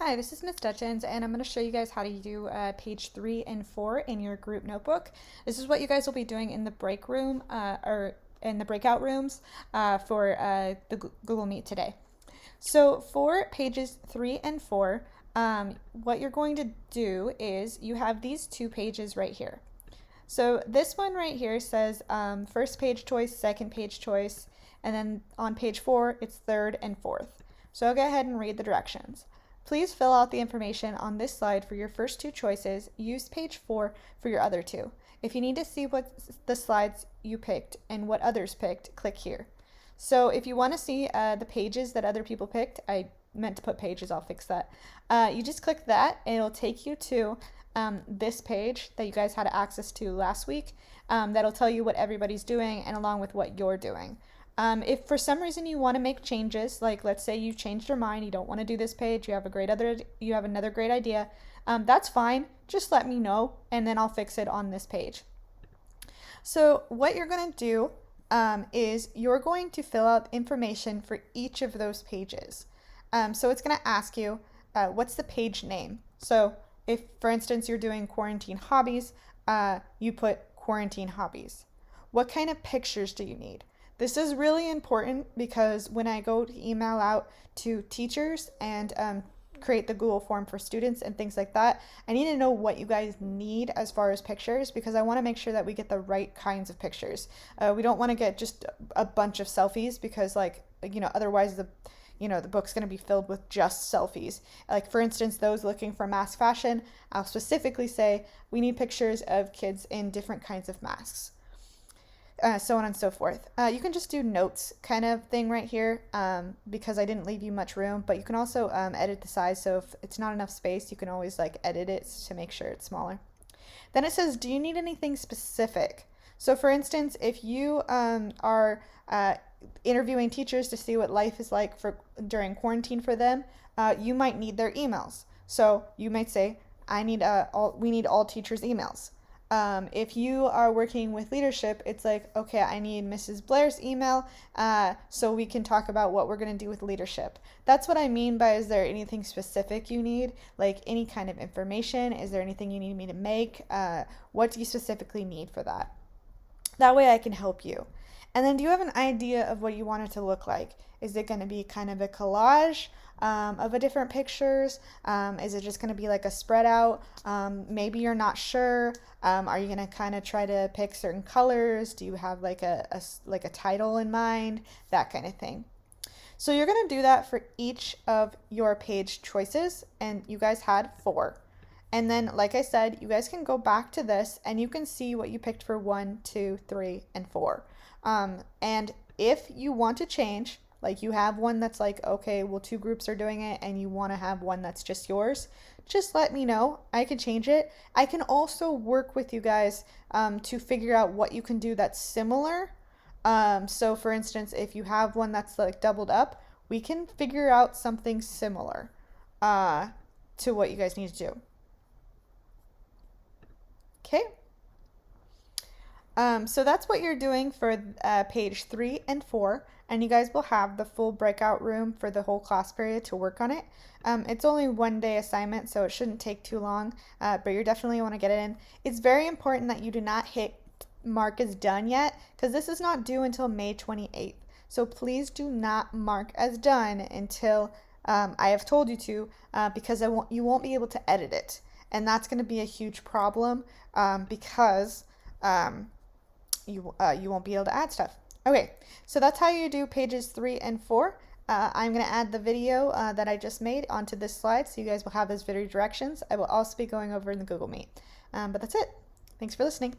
Hi, this is Miss Dutchins, and I'm going to show you guys how to do page 3 and 4 in your group notebook. This is what you guys will be doing in the break room or in the breakout rooms for the Google Meet today. So for pages 3 and 4, what you're going to do is you have these two pages right here. So this one right here says first page choice, second page choice, and then on page 4, it's third and fourth. So I'll go ahead and read the directions. Please fill out the information on this slide for your first two choices. Use page 4 for your other two. If you need to see what the slides you picked and what others picked, click here. So if you want to see the pages that other people picked, I meant to put pages, I'll fix that. You just click that and it'll take you to this page that you guys had access to last week. That'll tell you what everybody's doing and along with what you're doing. If for some reason you want to make changes, like let's say you changed your mind, you don't want to do this page, you have another great idea, that's fine. Just let me know and then I'll fix it on this page. So what you're going to do is you're going to fill out information for each of those pages. So it's going to ask you, what's the page name? So if, for instance, you're doing quarantine hobbies, you put quarantine hobbies. What kind of pictures do you need? This is really important because when I go to email out to teachers and create the Google form for students and things like that, I need to know what you guys need as far as pictures because I want to make sure that we get the right kinds of pictures. We don't want to get just a bunch of selfies because otherwise the book's going to be filled with just selfies. Like for instance, those looking for mask fashion, I'll specifically say we need pictures of kids in different kinds of masks. So on and so forth. You can just do notes kind of thing right here because I didn't leave you much room, but you can also edit the size. So if it's not enough space, you can always edit it to make sure it's smaller. Then it says, do you need anything specific? So for instance, if you are interviewing teachers to see what life is like during quarantine for them, you might need their emails. So you might say, we need all teachers' emails. If you are working with leadership, it's like, okay, I need Mrs. Blair's email so we can talk about what we're going to do with leadership. That's what I mean by, is there anything specific you need? Like any kind of information? Is there anything you need me to make? What do you specifically need for that? That way I can help you. And then do you have an idea of what you want it to look like? Is it going to be kind of a collage of different pictures? Is it just going to be like a spread out? Maybe you're not sure. Are you going to kind of try to pick certain colors? Do you have like a title in mind? That kind of thing. So you're going to do that for each of your page choices, and you guys had 4. And then, like I said, you guys can go back to this and you can see what you picked for 1, 2, 3, and 4. And if you want to change, like you have one that's like, okay, well, 2 groups are doing it and you want to have one that's just yours, just let me know. I can change it. I can also work with you guys to figure out what you can do that's similar. So for instance, if you have one that's like doubled up, we can figure out something similar to what you guys need to do. Okay. So that's what you're doing for page 3 and 4, and you guys will have the full breakout room for the whole class period to work on it. It's only 1-day assignment, so it shouldn't take too long, but you definitely want to get it in. It's very important that you do not hit mark as done yet, because this is not due until May 28th. So please do not mark as done until I have told you to, because you won't be able to edit it, and that's going to be a huge problem because you won't be able to add stuff. Okay, so that's how you do pages 3 and 4. I'm going to add the video that I just made onto this slide, so you guys will have those video directions. I will also be going over in the Google Meet. But that's it. Thanks for listening.